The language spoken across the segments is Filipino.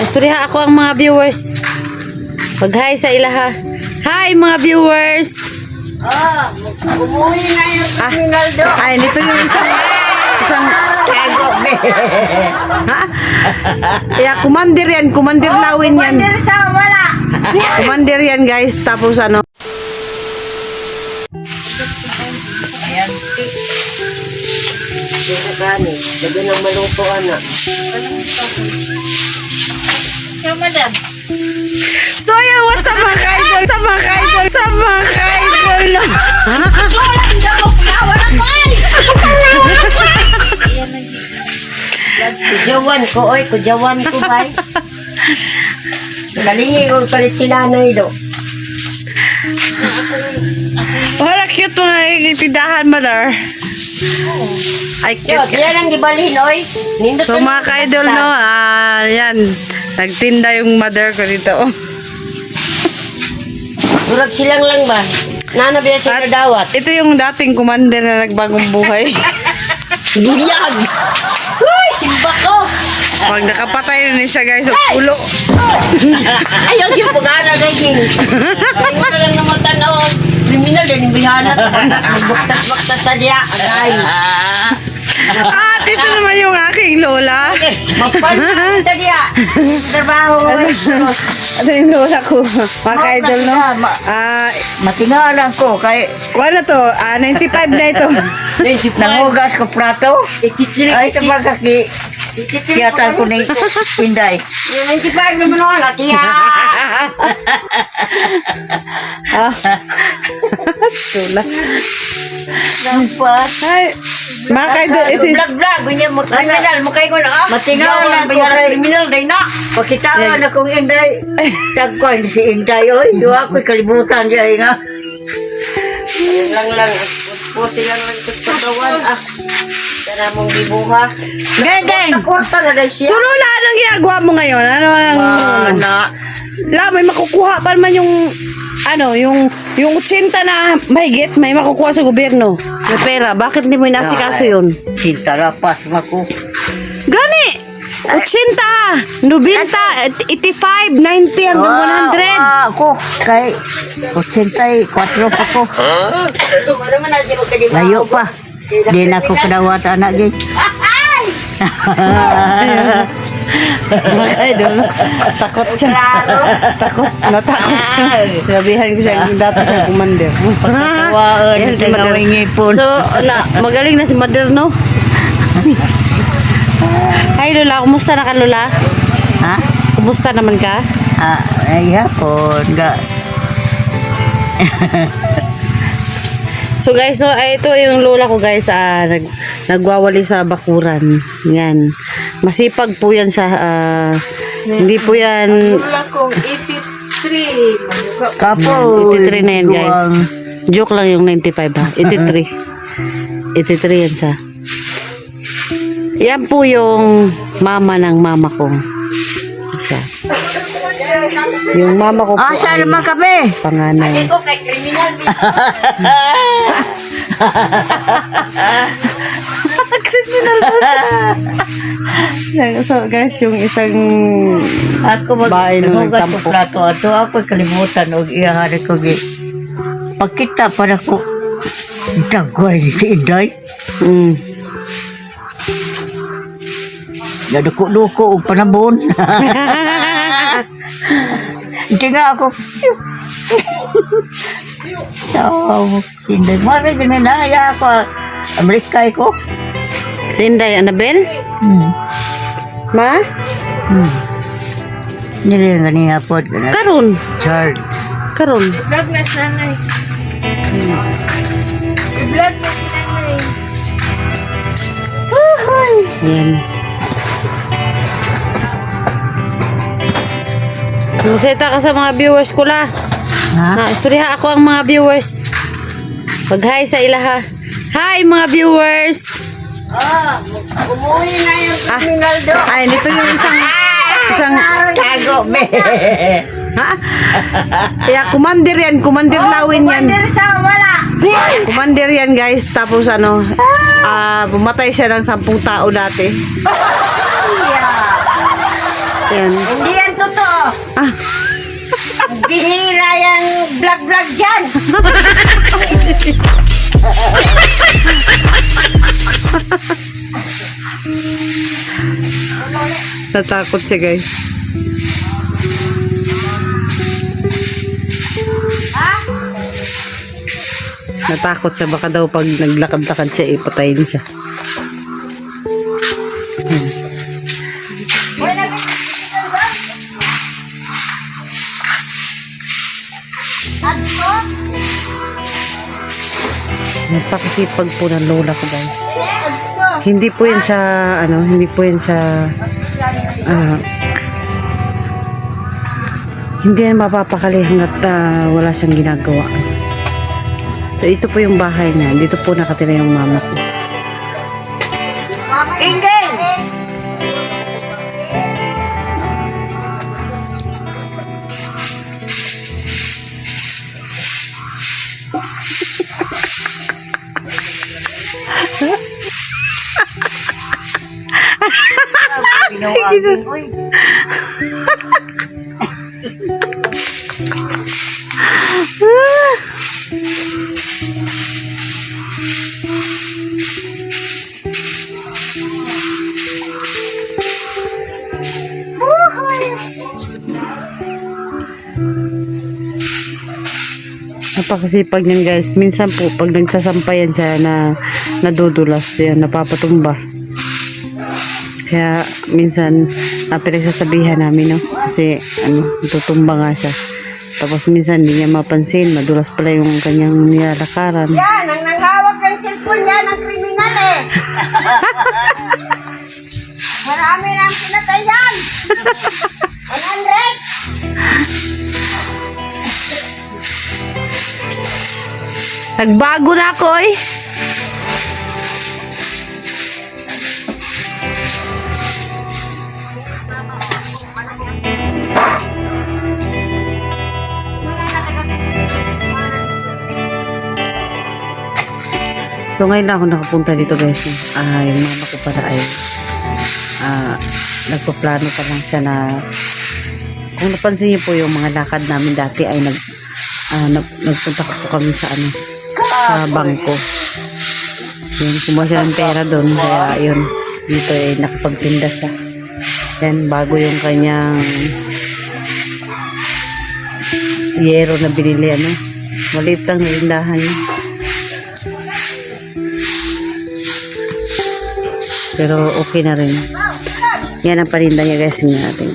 Istorya ako ang mga viewers. Pag-hi sa ilaha. Hi mga viewers. Umuwi na yung terminal do. Ay, nito yung isang Tago, be. ha? Kaya commander yan, commander lawin yan. Kumandir sa wala. Commander yan guys. Tapos ano? Ayan. Kaya gani. Laga ng malutuan na. Kaya madam. So yun, what's up mga idol? Sa mga idol, sa mga idol no? Kujawan ko, oy. Kujawan ko, bay. Galingi ko kalit sila na ito. Wala cute mga tindahan mother. Ay Yo, cute. yan ang gibalhin, oy. Nindot So ka mga na- idol no, yan. Nagtinda yung mother ko dito. Durag silang lang ba? Nanabiya siya na dawat. Ito yung dating commander na nagbagong buhay. Buyag! Uy, simba ko! Pag nakapatay na siya guys, sa ulo. Ayaw yung pag-ana naging. Ayaw na lang naman tanaw. Kriminal din yung bihana. Magbuktas-baktas sa diya. Agay. At ito naman yung aking lola. Magpansin sa diya. Trabaho. Ito yung lola ko. Mga idol no. Matingalan ko kay Kuha na to, 95 na ito. nangugas ko plato. Ay tabagaki kiyata ko ni Inday. 95 naman ako. Latiya. Lola. Nampas. Ay, mga idol, ito yung Vlog-vlog. Ganyan mo. Kriminal. Mukay ko na. Matingalan ko Bayaran kay kriminal. Day na. pakitaan akong Inday. Tagkuan si Inday oy, do ako kalibutan diya nga. Lang. Pusi lang lang ito sa kawan. Tara mong gibuha. Geng! Kwarta na dahil So siya. Lola, anong ginagawa mo ngayon? Ano ang... La, may makukuha pa naman yung... Ano, yung 80 na mahigit, may makukuha sa gobyerno. May pera. Bakit hindi mo inasikaso yun? Sinta rapas mako. Gani! 80, 90, 85, 90 hanggang 100. Ako kay 84 pa ko. Ano man na siya magkadiba. Layo pa. Di na ko kadawat anak gid. Mga idol, takot siya. Natakot siya. Sabihan ko siya, dati siya commander. Pagkatawaan, Yan si Mother. tingawing ipon. So, magaling na si Mother, no? Hi Lola, kumusta na ka Lola? Ha? Kumusta naman ka? Ay hapon ga. So guys, so ito yung lola ko guys, nagwawali sa bakuran. Yan. Masipag po yan siya. Hindi po yan... Wala kong 83. Kapo. 83 na yan guys. Joke lang yung 95 ha. 83. 83 yan siya. Yan po yung mama ng mama ko. Siya. Yung mama ko po Asa ay naman kami? panganay. Ito kay kriminal. Criminal So guys, yung isang Ako Bahay nung maghugas nagtampo. ko plato ato ako kalimutan og iyahari ko gi. Pagkita para ko dagway si Inday. mm, Naduko-duko og panabon. Hindi nga ako. Oh, Inday. Mara ganun na. Kaya ako. Amerikay ko. si Inday Annabel? Ma? Nire nga niya po. Karon. Charles. Karon. Vlog na si nanay. Vlog na si nanay. Yan. Maseta ka sa mga viewers ko la. Ha? Istorya ako ang mga viewers. Pag-hi sa ilaha. Hi mga viewers. Umuwi na yung terminal do. Ay, nito yung isang Tago, be. ha? Kaya commander yan, commander lawin yan. Kumandir sa wala. Commander yan guys. Tapos ano, pumatay siya ng 10 tao dati. Yan. Hindi yan totoo. Ah, Bihira yung vlog-vlog dyan. natakot siya guys. Natakot siya. Baka daw pag naglakad-lakad siya, ipatayin siya. Napakasipag po ng lola ko guys. Hindi po yan siya, hindi po yan siya, hindi yan mapapakali hanggat wala siyang ginagawa. So ito po yung bahay niya. Dito po nakatira yung mama ko. Ingay! Napakasipag niyan guys. Minsan po pag nagsasampayan siya na nadudulas yan, napapatumba. Kaya minsan pinagsasabihan namin, no? Kasi tutumba nga siya. Tapos minsan hindi niya mapansin, madulas pala yung kanyang nilalakaran. Yan, ang nanghawak ng cellphone yan, ang kriminal eh. Marami na ang pinatay yan. 100. Nagbago na ako eh. So ngayon na ako nakapunta dito guys. Yung mama ko pala ay nagpaplano pa lang siya na, kung napansin niyo po yung mga lakad namin dati ay nagpunta po kami sa sa bangko. Yun, kumuha siya ng pera doon. Kaya yun, dito ay nakapagtinda siya. Then bago yung kanyang yero na binili, maliit lang yung tindahan niya. Pero okay na rin. Yan ang paninda niya guys. Tingnan natin.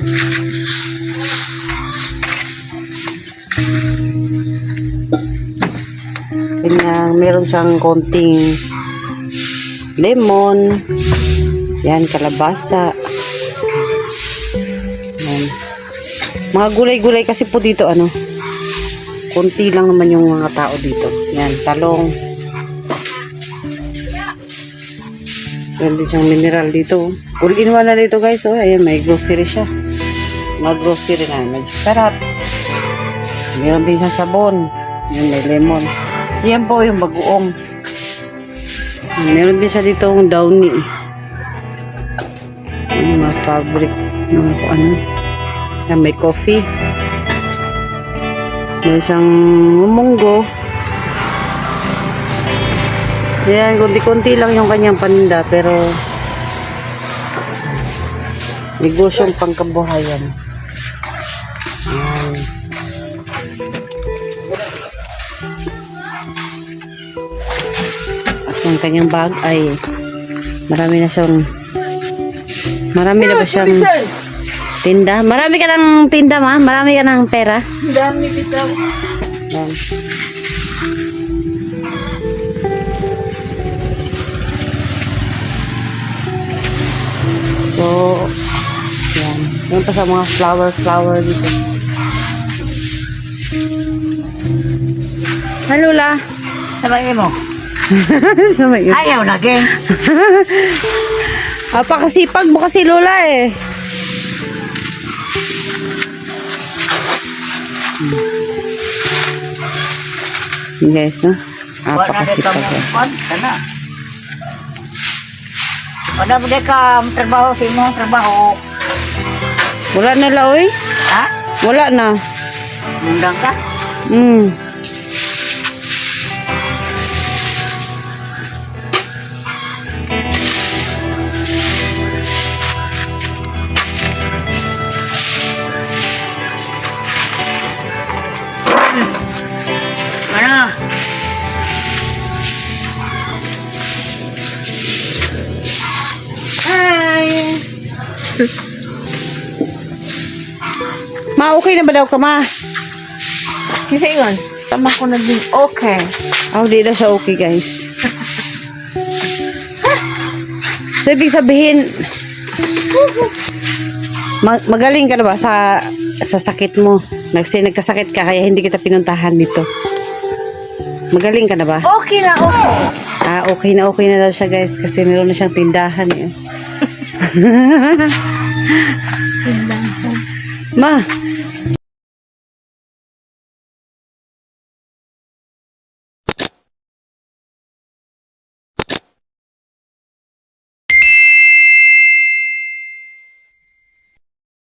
Kanyang meron siyang konting lemon. Yan, kalabasa. Yan. Mga gulay-gulay kasi po dito konti lang naman yung mga tao dito. Yan, talong. Meron din siyang mineral dito. All-in-one na dito guys. Ayan, may grocery siya. Mga grocery na. Medyo sarap. Meron din siyang sabon. Yan, may lemon. Yan po yung bagoong. Meron din siya dito yung downy. Yung mga fabric. Yung Yan, may coffee. Meron siyang munggo. Yan, kunti-kunti lang yung kanyang paninda, pero negosyong pangkabuhayan. Yan. At yung kanyang bag ay marami na ba siyang tinda? Marami ka ng tinda, ma? Marami ka ng pera? Dami bitaw. Yan. So, yan. Yan pa sa mga flower dito. Halula. Sabay mo. Sama yun. Ayaw na, Geng. Apakasipag mo kasi Lola eh. Guys, no? Apakasipag eh. Sana. Wala mo ka trabaho sa imong trabaho. Wala na la, oy. Ha? Wala na. Undang ka? Hmm. Ano? Ma, okay na ba daw ka, ma? Kasi yun, tama ko na din okay. Oh, di daw siya okay, guys. So, ibig sabihin, magaling ka na ba sa sakit mo? Nagkasakit ka, kaya hindi kita pinuntahan dito. Magaling ka na ba? Okay na okay. Ah, okay na daw siya, guys, kasi meron na siyang tindahan eh. Ma,